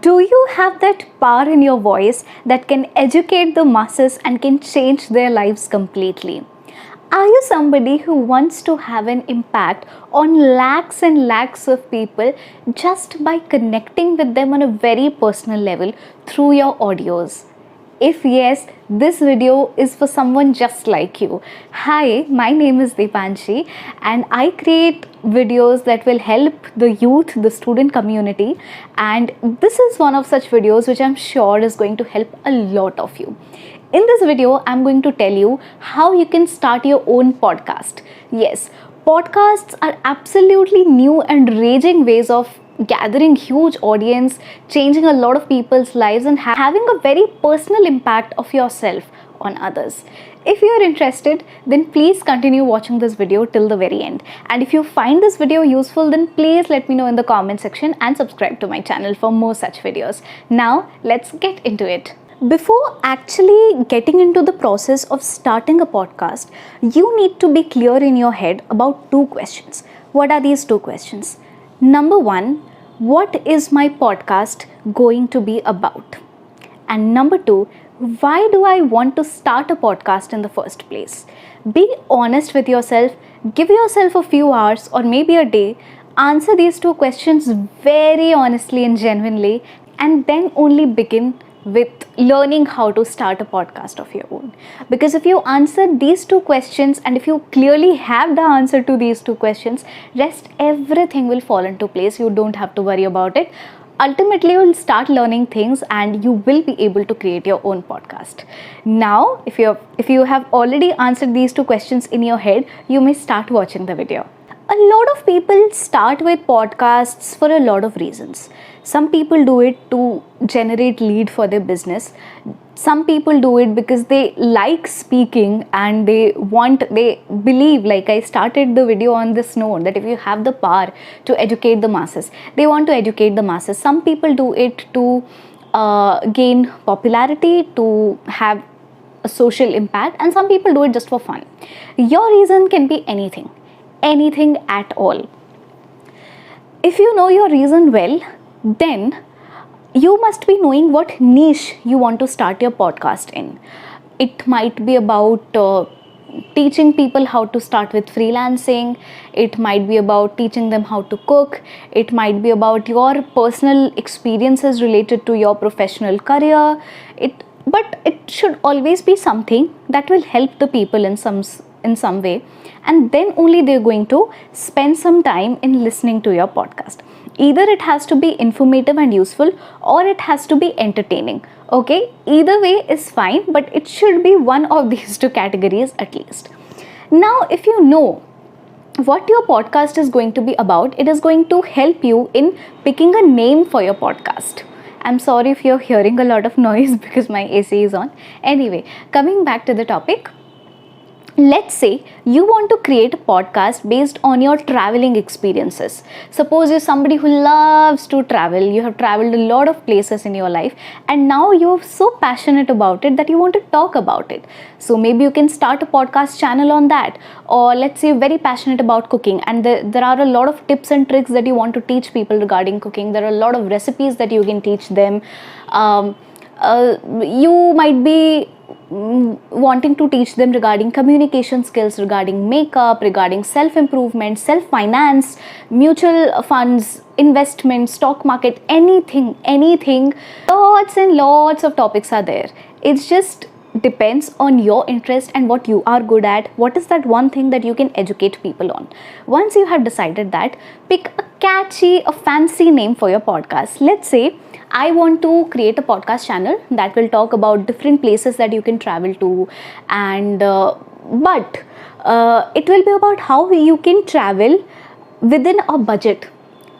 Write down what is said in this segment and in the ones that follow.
Do you have that power in your voice that can educate the masses and can change their lives completely? Are you somebody who wants to have an impact on lakhs and lakhs of people just by connecting with them on a very personal level through your audios? If yes, this video is for someone just like you. Hi, my name is Deepanshi and I create videos that will help the youth, the student community, and this is one of such videos which I'm sure is going to help a lot of you. In this video, I'm going to tell you how you can start your own podcast. Yes, podcasts are absolutely new and raging ways of gathering huge audience, changing a lot of people's lives and having a very personal impact of yourself on others. If you are interested, then please continue watching this video till the very end. And if you find this video useful, then please let me know in the comment section and subscribe to my channel for more such videos. Now, let's get into it. Before actually getting into the process of starting a podcast, you need to be clear in your head about two questions. What are these two questions? Number one, what is my podcast going to be about? And number two, why do I want to start a podcast in the first place? Be honest with yourself, give yourself a few hours or maybe a day, answer these two questions very honestly and genuinely, and then only begin with learning how to start a podcast of your own. Because if you answer these two questions and if you clearly have the answer to these two questions, rest everything will fall into place. You don't have to worry about it. Ultimately, you will start learning things and you will be able to create your own podcast. Now, if you have already answered these two questions in your head, you may start watching the video. A lot of people start with podcasts for a lot of reasons. Some people do it to generate lead for their business. Some people do it because they like speaking and they believe, like I started the video on this note, that if you have the power to educate the masses, they want to educate the masses. Some people do it to gain popularity, to have a social impact, and some people do it just for fun. Your reason can be anything at all. If you know your reason well, then you must be knowing what niche you want to start your podcast in. It might be about teaching people how to start with freelancing. It might be about teaching them how to cook. It might be about your personal experiences related to your professional career. But it should always be something that will help the people in some way, and then only they're going to spend some time in listening to your podcast. Either it has to be informative and useful or it has to be entertaining. Okay, either way is fine, but it should be one of these two categories at least. Now, if you know what your podcast is going to be about, it is going to help you in picking a name for your podcast. I'm sorry if you're hearing a lot of noise because my AC is on. Anyway, coming back to the topic. Let's say you want to create a podcast based on your traveling experiences. Suppose you're somebody who loves to travel. You have traveled a lot of places in your life and now you're so passionate about it that you want to talk about it. So maybe you can start a podcast channel on that. Or let's say you're very passionate about cooking and there are a lot of tips and tricks that you want to teach people regarding cooking. There are a lot of recipes that you can teach them. You might be wanting to teach them regarding communication skills, regarding makeup, regarding self-improvement, self-finance, mutual funds, investment, stock market, anything. Lots and lots of topics are there. It's just depends on your interest and what you are good at. What is that one thing that you can educate people on? Once you have decided that, pick a catchy, a fancy name for your podcast. Let's say I want to create a podcast channel that will talk about different places that you can travel to, and but it will be about how you can travel within a budget.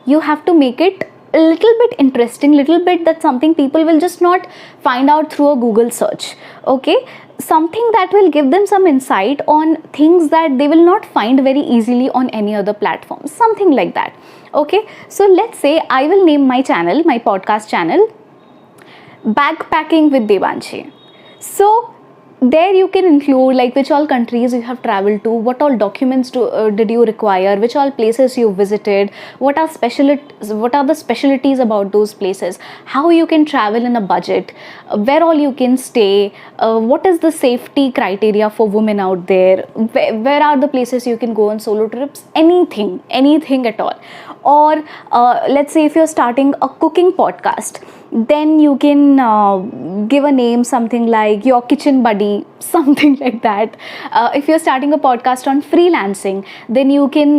You have to make it a little bit interesting, little bit that something people will just not find out through a Google search. Okay, something that will give them some insight on things that they will not find very easily on any other platform, something like that. Okay, so let's say I will name my channel, my podcast channel, Backpacking with Devanshi. So there you can include like which all countries you have traveled to, what all documents did you require, which all places you visited, what are the specialties about those places, how you can travel in a budget, where all you can stay, what is the safety criteria for women out there, where are the places you can go on solo trips, anything at all. Or let's say if you're starting a cooking podcast, then you can give a name, something like your kitchen buddy, something like that. If you're starting a podcast on freelancing, then you can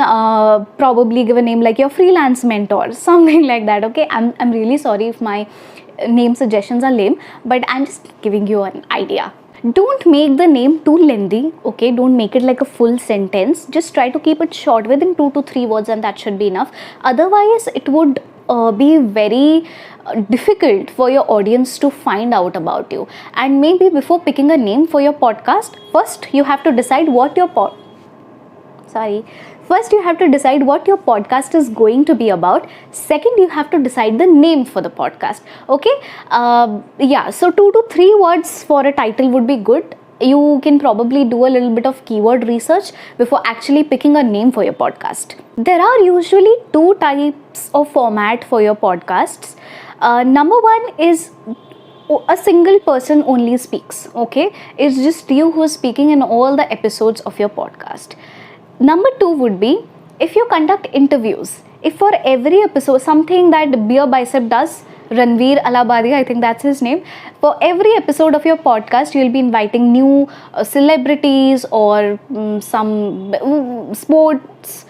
probably give a name like your freelance mentor, something like that. Okay, I'm really sorry if my name suggestions are lame, but I'm just giving you an idea. Don't make the name too lengthy, okay? Don't make it like a full sentence. Just try to keep it short, within 2 to 3 words, and that should be enough. Otherwise, it would be very difficult for your audience to find out about you. And maybe before picking a name for your podcast, first you have to decide what your podcast is going to be about. Second, you have to decide the name for the podcast. Okay, so 2 to 3 words for a title would be good. You can probably do a little bit of keyword research before actually picking a name for your podcast. There are usually 2 types of format for your podcasts. Number 1 is a single person only speaks. Okay, it's just you who is speaking in all the episodes of your podcast. Number 2 would be if you conduct interviews. If for every episode, something that Beer Bicep does, Ranveer Alabadi, I think that's his name. For every episode of your podcast, you'll be inviting new celebrities or some sports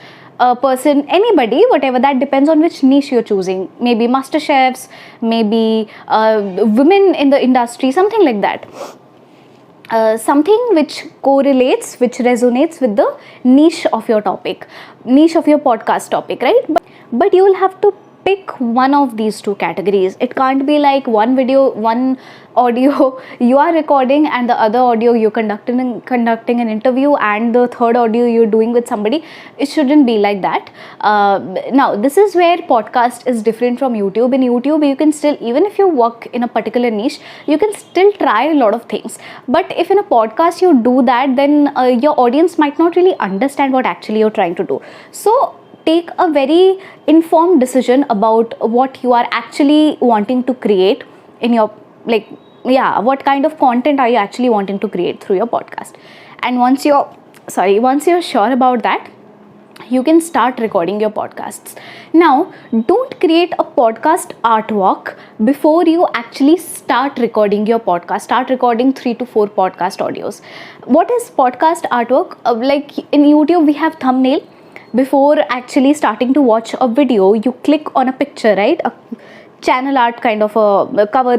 person, anybody, whatever, that depends on which niche you're choosing. Maybe master chefs, maybe women in the industry, something like that. Something which correlates, which resonates with the niche of your podcast topic, right? But you will have to pick one of these 2 categories. It can't be like one audio you are recording and the other audio you're conducting an interview and the third audio you're doing with somebody. It shouldn't be like that. Now this is where podcast is different from YouTube. In YouTube you can still, even if you work in a particular niche, you can still try a lot of things. But if in a podcast you do that, then your audience might not really understand what actually you're trying to do. So take a very informed decision about what you are actually wanting to create in your, what kind of content are you actually wanting to create through your podcast. And once you're sure about that, you can start recording your podcasts. Now, don't create a podcast artwork before you actually start recording your podcast. Start recording 3 to 4 podcast audios. What is podcast artwork? Like in YouTube, we have thumbnail. Before actually starting to watch a video, you click on a picture, right? A channel art kind of a cover,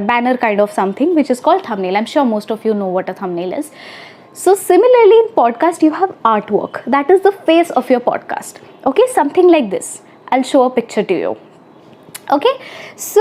banner kind of something, which is called thumbnail. I'm sure most of you know what a thumbnail is. So similarly in podcast, you have artwork. That is the face of your podcast. Okay, something like this. I'll show a picture to you. Okay, so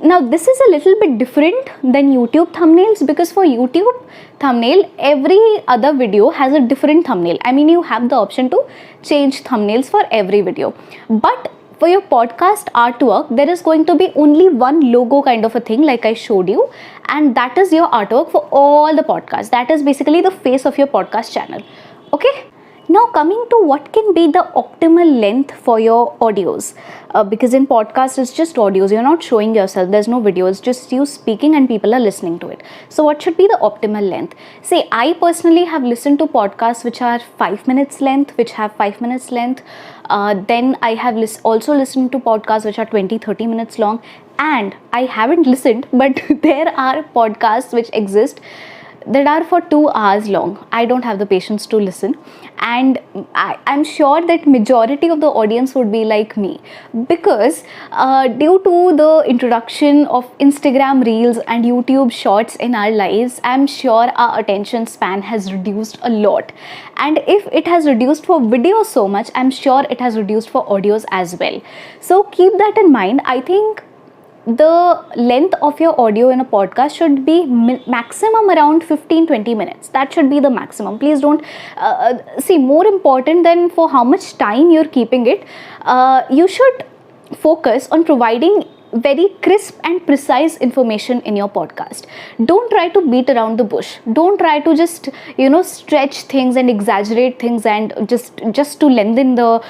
now this is a little bit different than YouTube thumbnails, because for YouTube thumbnail, every other video has a different thumbnail. I mean, you have the option to change thumbnails for every video. But for your podcast artwork, there is going to be only one logo kind of a thing, like I showed you, and that is your artwork for all the podcasts. That is basically the face of your podcast channel. Okay. Now coming to what can be the optimal length for your audios, because in podcast it's just audios, you're not showing yourself, there's no video, it's just you speaking and people are listening to it. So what should be the optimal length? Say I personally have listened to podcasts which are 5 minutes length, then I have also listened to podcasts which are 20-30 minutes long, and I haven't listened, but there are podcasts which exist that are for 2 hours long. I don't have the patience to listen, and I'm sure that majority of the audience would be like me, because due to the introduction of Instagram Reels and YouTube Shorts in our lives, I'm sure our attention span has reduced a lot. And if it has reduced for videos so much, I'm sure it has reduced for audios as well. So keep that in mind. I think the length of your audio in a podcast should be maximum around 15-20 minutes. That should be the maximum. Please don't see, more important than for how much time you're keeping it, you should focus on providing very crisp and precise information in your podcast. Don't try to beat around the bush. Don't try to just stretch things and exaggerate things and just to lengthen the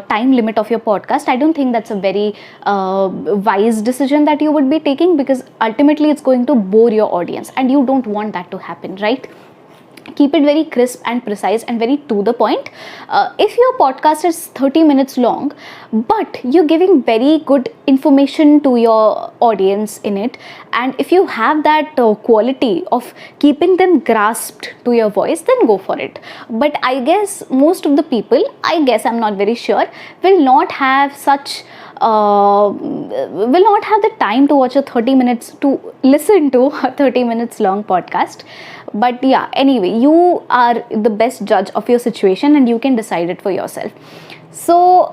time limit of your podcast. I don't think that's a very wise decision that you would be taking, because ultimately it's going to bore your audience and you don't want that to happen, right? Keep it very crisp and precise and very to the point. If your podcast is 30 minutes long, but you're giving very good information to your audience in it, and if you have that quality of keeping them grasped to your voice, then go for it. But I guess most of the people, I'm not very sure, will not have the time to watch a 30 minutes to listen to a 30 minutes long podcast. But yeah, anyway, you are the best judge of your situation and you can decide it for yourself. So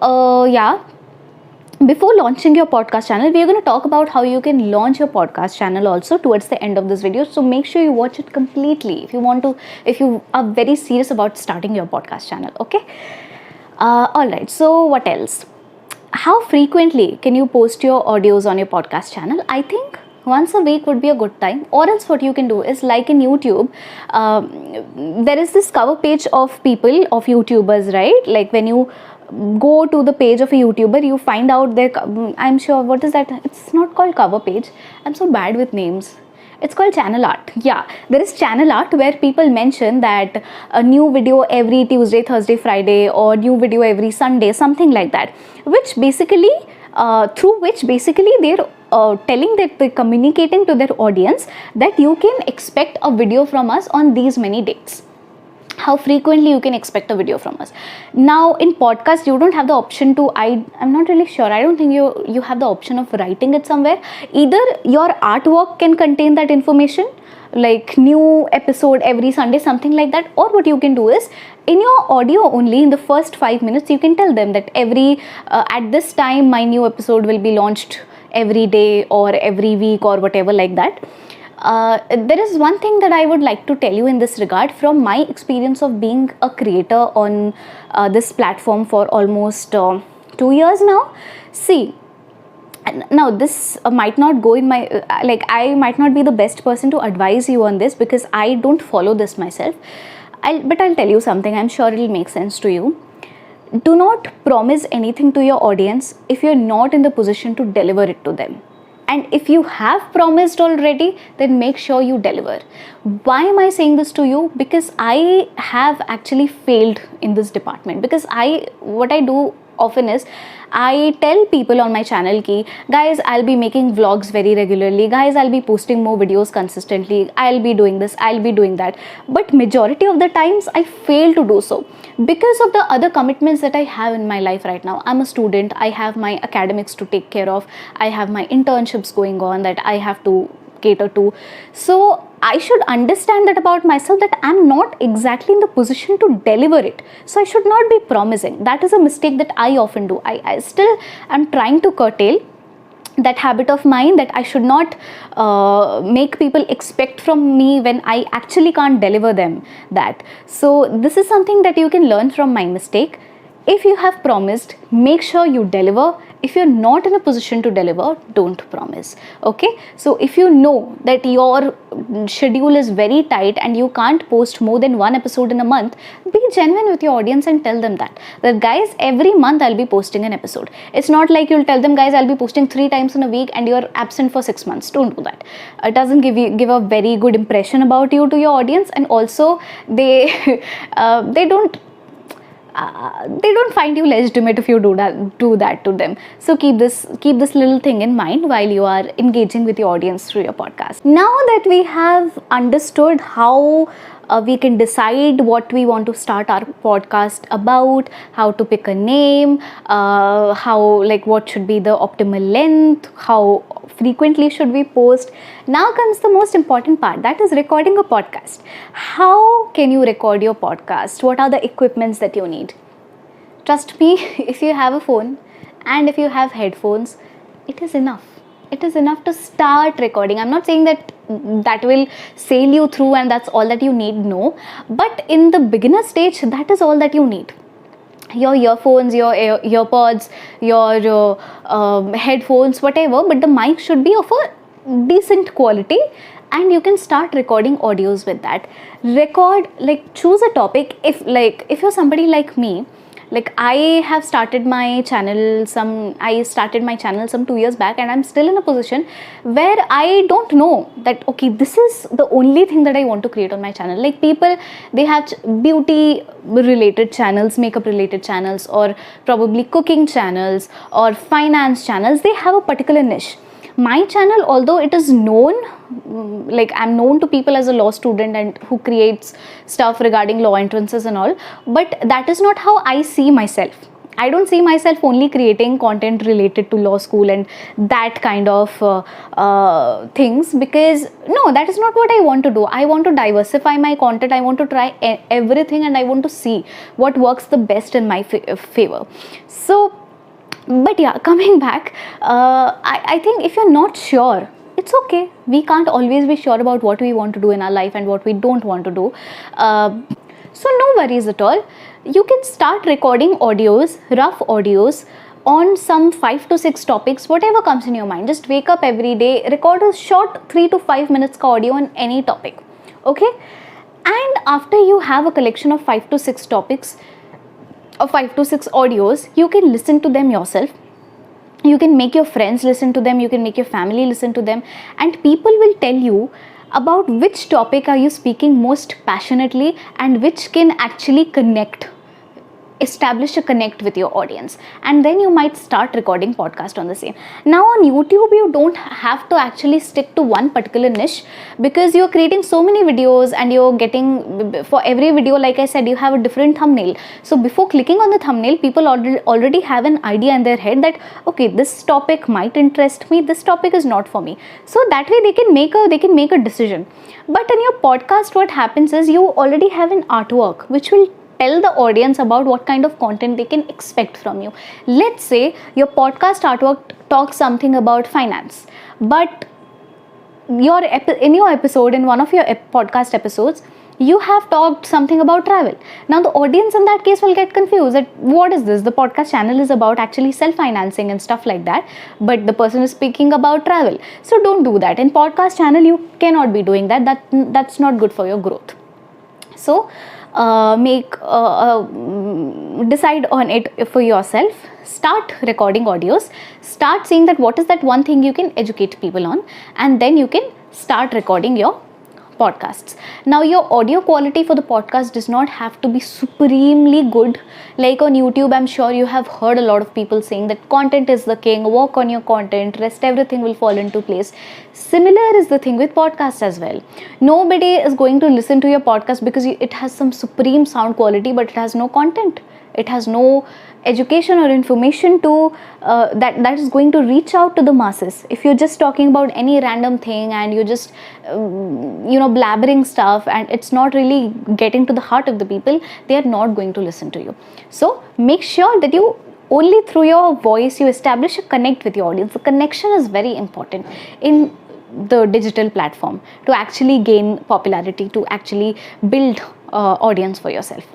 before launching your podcast channel, we are going to talk about how you can launch your podcast channel also towards the end of this video. So make sure you watch it completely if you are very serious about starting your podcast channel. Okay. Alright, so what else? How frequently can you post your audios on your podcast channel? I think once a week would be a good time, or else what you can do is, like in YouTube, there is this cover page of YouTubers, right? Like when you go to the page of a YouTuber, you find out I'm sure, what is that? It's not called cover page. I'm so bad with names. It's called channel art. Yeah, there is channel art where people mention that a new video every Tuesday, Thursday, Friday, or new video every Sunday, something like that, which basically they're telling that they're communicating to their audience that you can expect a video from us on these many dates. How frequently you can expect a video from us. Now in podcast, you don't have the option to, I'm not really sure, I don't think you have the option of writing it somewhere. Either your artwork can contain that information, like new episode every Sunday, something like that, or what you can do is, in your audio only, in the first 5 minutes, you can tell them that at this time my new episode will be launched every day or every week or whatever, like that. There is one thing that I would like to tell you in this regard from my experience of being a creator on this platform for almost 2 years now. See, now this might not go in my, I might not be the best person to advise you on this because I don't follow this myself. But I'll tell you something, I'm sure it'll make sense to you. Do not promise anything to your audience if you're not in the position to deliver it to them. And if you have promised already, then make sure you deliver. Why am I saying this to you? Because I have actually failed in this department. Because what I do often is, I tell people on my channel ki, guys, I'll be making vlogs very regularly, guys, I'll be posting more videos consistently, I'll be doing this, I'll be doing that. But majority of the times I fail to do so because of the other commitments that I have in my life right now. I'm a student, I have my academics to take care of, I have my internships going on that I have to cater to. So I should understand that about myself, that I'm not exactly in the position to deliver it. So I should not be promising. That is a mistake that I often do. I still am trying to curtail that habit of mine, that I should not make people expect from me when I actually can't deliver them that. So this is something that you can learn from my mistake. If you have promised, make sure you deliver. If you're not in a position to deliver, don't promise. Okay, so if you know that your schedule is very tight and you can't post more than one episode in a month, be genuine with your audience and tell them that guys, every month I'll be posting an episode. It's not like you'll tell them, guys, I'll be posting 3 times in a week and you're absent for 6 months. Don't do that. It doesn't give a very good impression about you to your audience, and also they don't find you legitimate if you do that to them. So keep this little thing in mind while you are engaging with your audience through your podcast. Now that we have understood how we can decide what we want to start our podcast about, how to pick a name, what should be the optimal length, how frequently should we post. Now comes the most important part, that is recording a podcast. How can you record your podcast? What are the equipments that you need? Trust me, if you have a phone and if you have headphones, it is enough. It is enough to start recording. I'm not saying that will sail you through and that's all that you need. No, but in the beginner stage, that is all that you need. your earphones, your earpods, your headphones, whatever, but the mic should be of a decent quality, and you can start recording audios with that. Record, like, choose a topic. If you're somebody like me, like I started my channel some 2 years back, and I'm still in a position where I don't know that, okay, this is the only thing that I want to create on my channel. Like, people, they have beauty related channels, makeup related channels, or probably cooking channels, or finance channels. They have a particular niche. My channel, although it is known, like I'm known to people as a law student and who creates stuff regarding law entrances and all, but that is not how I see myself. I don't see myself only creating content related to law school and that kind of things, because no, that is not what I want to do. I want to diversify my content. I want to try everything, and I want to see what works the best in my favor. So, but yeah, coming back, I think if you're not sure, it's okay. We can't always be sure about what we want to do in our life and what we don't want to do. So no worries at all. You can start recording audios, rough audios, on some 5 to 6 topics, whatever comes in your mind. Just wake up every day, record a short 3 to 5 minutes ka audio on any topic. Okay? And after you have a collection of 5 to 6 topics, or 5 to 6 audios, you can listen to them yourself. You can make your friends listen to them. You can make your family listen to them. And people will tell you about which topic are you speaking most passionately, and which can actually establish a connect with your audience, and then you might start recording podcast on the same. Now on YouTube, you don't have to actually stick to one particular niche, because you're creating so many videos, and you're getting, for every video, like I said, you have a different thumbnail. So before clicking on the thumbnail, people already have an idea in their head that, okay, this topic might interest me, this topic is not for me. So that way they can make a decision. But in your podcast, what happens is, you already have an artwork which will tell the audience about what kind of content they can expect from you. Let's say your podcast artwork talks something about finance, but in your episode, in one of your podcast episodes, you have talked something about travel. Now the audience in that case will get confused that, what is this? The podcast channel is about actually self-financing and stuff like that, but the person is speaking about travel. So don't do that. In podcast channel, you cannot be doing that. That's not good for your growth. So decide on it for yourself. Start recording audios. Start seeing that what is that one thing you can educate people on, and then you can start recording your podcasts. Now your audio quality for the podcast does not have to be supremely good. Like on YouTube, I'm sure you have heard a lot of people saying that content is the king, work on your content, rest everything will fall into place. Similar is the thing with podcasts as well. Nobody is going to listen to your podcast because it has some supreme sound quality, but it has no content. It has no education or information to that is going to reach out to the masses. If you're just talking about any random thing, and you're just blabbering stuff, and it's not really getting to the heart of the people, they are not going to listen to you. So make sure that you only through your voice you establish a connect with your audience. The connection is very important in the digital platform to actually gain popularity, to actually build audience for yourself.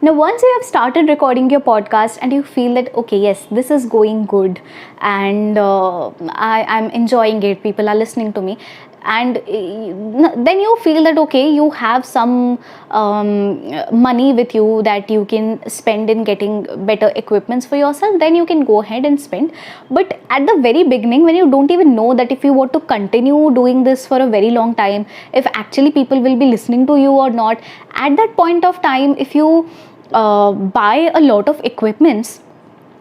Now, once you have started recording your podcast and you feel that, okay, yes, this is going good, and I'm enjoying it, people are listening to me, and then you feel that, okay, you have some money with you that you can spend in getting better equipments for yourself, then you can go ahead and spend. But at the very beginning, when you don't even know that if you want to continue doing this for a very long time, if actually people will be listening to you or not, at that point of time, if you buy a lot of equipments,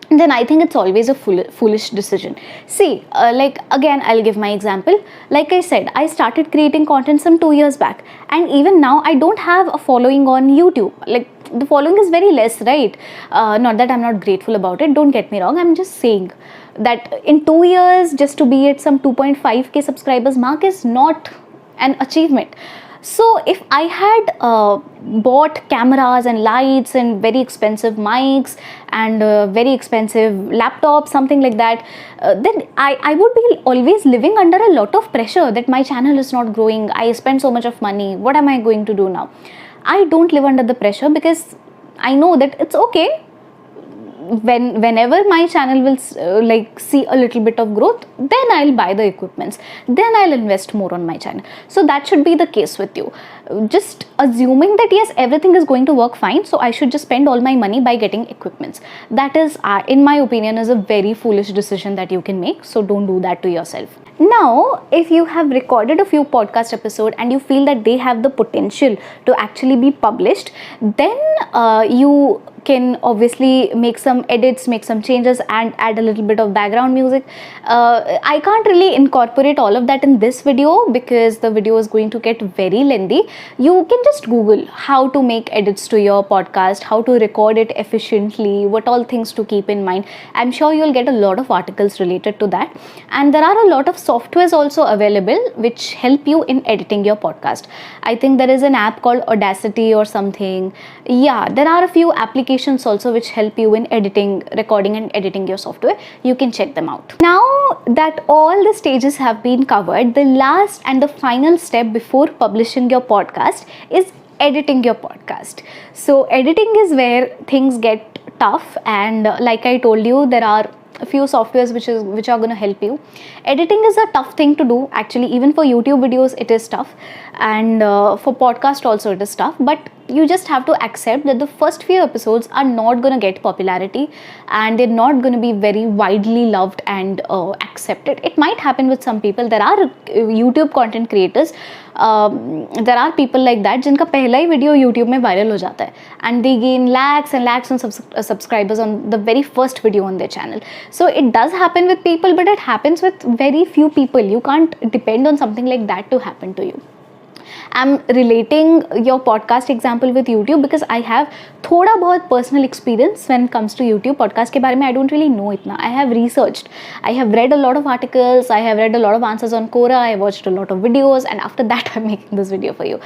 then I think it's always a foolish decision. See, like again, I'll give my example. Like I said, I started creating content some 2 years back, and even now I don't have a following on YouTube. Like, the following is very less, right? Not that I'm not grateful about it, don't get me wrong. I'm just saying that in 2 years, just to be at some 2.5k subscribers mark is not an achievement. So if I had bought cameras and lights and very expensive mics and very expensive laptops, something like that, then I would be always living under a lot of pressure that my channel is not growing. I spent so much of money. What am I going to do now? I don't live under the pressure because I know that it's okay. whenever my channel will like see a little bit of growth, then I'll buy the equipments, then I'll invest more on my channel. So that should be the case with you. Just assuming that yes, everything is going to work fine, so I should just spend all my money by getting equipments, that is in my opinion is a very foolish decision that you can make. So don't do that to yourself. Now, if you have recorded a few podcast episodes and you feel that they have the potential to actually be published, then you can obviously make some edits, make some changes, and add a little bit of background music. I can't really incorporate all of that in this video because the video is going to get very lengthy. You can just Google how to make edits to your podcast, how to record it efficiently, what all things to keep in mind. I'm sure you'll get a lot of articles related to that. And there are a lot of softwares also available which help you in editing your podcast. I think there is an app called Audacity or something. Yeah, there are a few applications also which help you in editing, recording and editing your software. You can check them out. Now that all the stages have been covered, the last and the final step before publishing your podcast is editing your podcast. So editing is where things get tough, and like I told you, there are a few softwares which are going to help you. Editing is a tough thing to do actually. Even for YouTube videos it is tough, and for podcast also it is tough, but you just have to accept that the first few episodes are not going to get popularity and they're not going to be very widely loved and accepted. It might happen with some people. There are YouTube content creators, there are people like that जिनका पहला ही video YouTube में viral हो जाता है and they gain lakhs and lakhs of subscribers on the very first video on their channel. So it does happen with people, but it happens with very few people. You can't depend on something like that to happen to you. I'm relating your podcast example with YouTube because I have थोड़ा बहुत personal experience when it comes to YouTube. Podcast के बारे में I don't really know इतना. I have researched. I have read a lot of articles. I have read a lot of answers on Quora. I watched a lot of videos, and after that I'm making this video for you.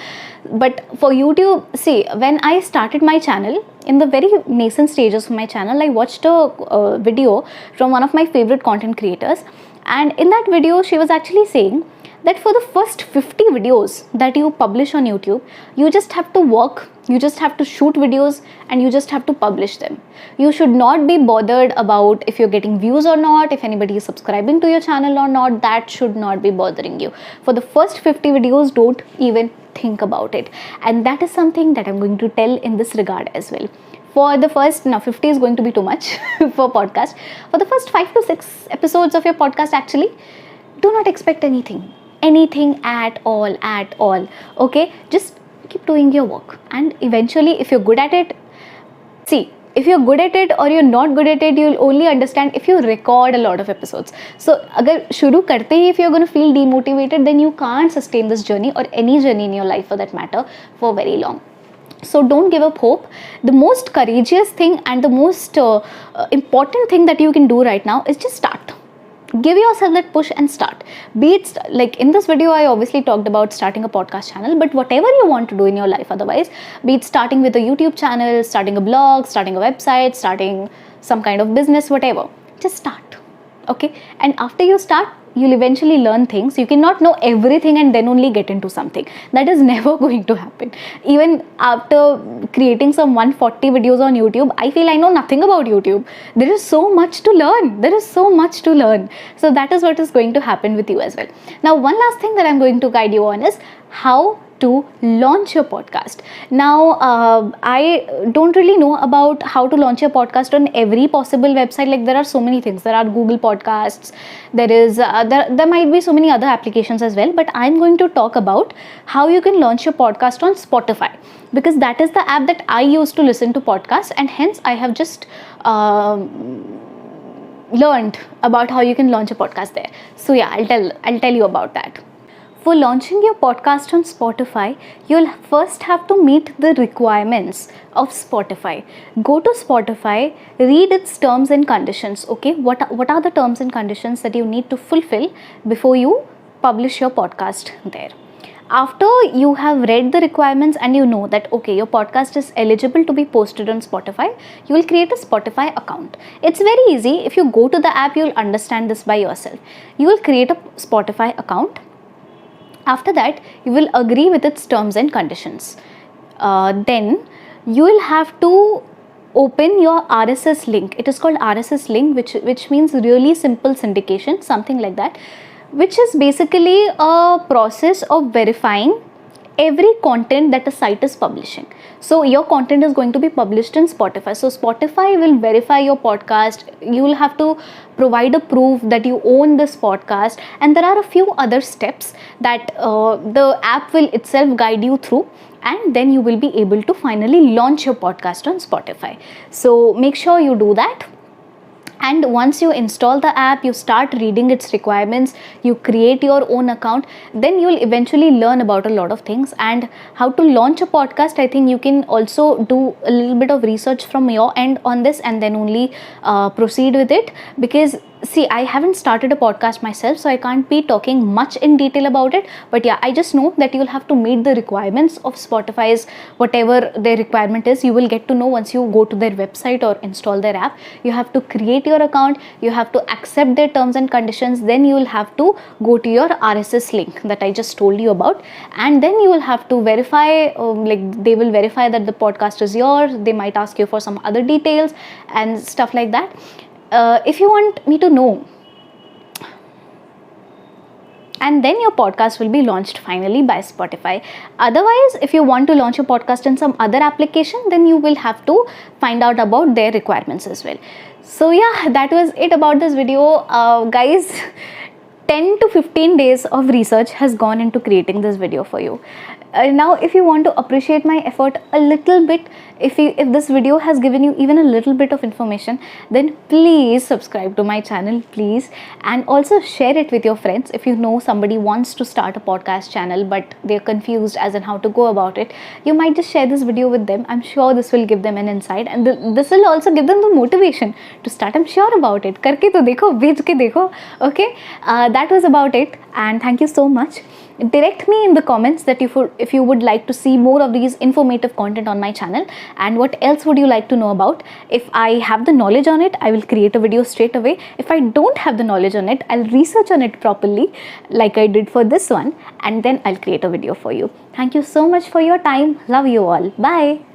But for YouTube, see, when I started my channel, in the very nascent stages of my channel, I watched a video from one of my favorite content creators, and in that video she was actually saying that for the first 50 videos that you publish on YouTube, you just have to work, you just have to shoot videos, and you just have to publish them. You should not be bothered about if you're getting views or not, if anybody is subscribing to your channel or not. That should not be bothering you. For the first 50 videos, don't even think about it. And that is something that I'm going to tell in this regard as well. For the first, now 50 is going to be too much for podcast. For the first 5 to 6 episodes of your podcast, actually, do not expect anything at all. Okay, just keep doing your work, and eventually if you're good at it, see, if you're good at it or you're not good at it, you'll only understand if you record a lot of episodes. So agar shuru karte hi if you're going to feel demotivated, then you can't sustain this journey or any journey in your life for that matter for very long. So don't give up hope. The most courageous thing and the most important thing that you can do right now is just start. Give yourself that push and start. Be it like in this video, I obviously talked about starting a podcast channel, but whatever you want to do in your life otherwise, be it starting with a YouTube channel, starting a blog, starting a website, starting some kind of business, whatever, just start. Okay, and after you start, you'll eventually learn things. You cannot know everything and then only get into something. That is never going to happen. Even after creating some 140 videos on YouTube, I feel I know nothing about YouTube. There is so much to learn. So that is what is going to happen with you as well. Now, one last thing that I'm going to guide you on is how to launch your podcast. Now, I don't really know about how to launch your podcast on every possible website. Like there are so many things. There are Google Podcasts. There is there might be so many other applications as well. But I'm going to talk about how you can launch your podcast on Spotify, because that is the app that I use to listen to podcasts, and hence I have just learned about how you can launch a podcast there. So yeah, I'll tell you about that. For launching your podcast on Spotify, you'll first have to meet the requirements of Spotify. Go to Spotify, read its terms and conditions. Okay, what are the terms and conditions that you need to fulfill before you publish your podcast there? After you have read the requirements and you know that okay, your podcast is eligible to be posted on Spotify, you will create a Spotify account. It's very easy. If you go to the app, you'll understand this by yourself. You will create a Spotify account. After that, you will agree with its terms and conditions. Then you will have to open your RSS link. It is called RSS link, which means really simple syndication, something like that, which is basically a process of verifying every content that a site is publishing. So your content is going to be published in Spotify. So Spotify will verify your podcast. You will have to provide a proof that you own this podcast, and there are a few other steps that the app will itself guide you through, and then you will be able to finally launch your podcast on Spotify. So make sure you do that. And once you install the app, you start reading its requirements, you create your own account, then you will eventually learn about a lot of things and how to launch a podcast. I think you can also do a little bit of research from your end on this and then only proceed with it, because see, I haven't started a podcast myself, so I can't be talking much in detail about it. But yeah, I just know that you'll have to meet the requirements of Spotify's, whatever their requirement is. You will get to know once you go to their website or install their app. You have to create your account, you have to accept their terms and conditions, then you will have to go to your RSS link that I just told you about, and then you will have to verify, like they will verify that the podcast is yours. They might ask you for some other details and stuff like that. If you want me to know, and then your podcast will be launched finally by Spotify. Otherwise, if you want to launch your podcast in some other application, then you will have to find out about their requirements as well. So yeah, that was it about this video, guys. 10 to 15 days of research has gone into creating this video for you. Now if you want to appreciate my effort a little bit, if this video has given you even a little bit of information, then please subscribe to my channel, please, and also share it with your friends. If you know somebody wants to start a podcast channel but they're confused as in how to go about it, you might just share this video with them. I'm sure this will give them an insight, and this will also give them the motivation to start. I'm sure about it. Karke to dekho, bhej ke dekho. Okay, that was about it, and thank you so much. Direct me in the comments that if you would like to see more of these informative content on my channel, and what else would you like to know about. If I have the knowledge on it, I will create a video straight away. If I don't have the knowledge on it, I'll research on it properly like I did for this one, and then I'll create a video for you. Thank you so much for your time. Love you all. Bye.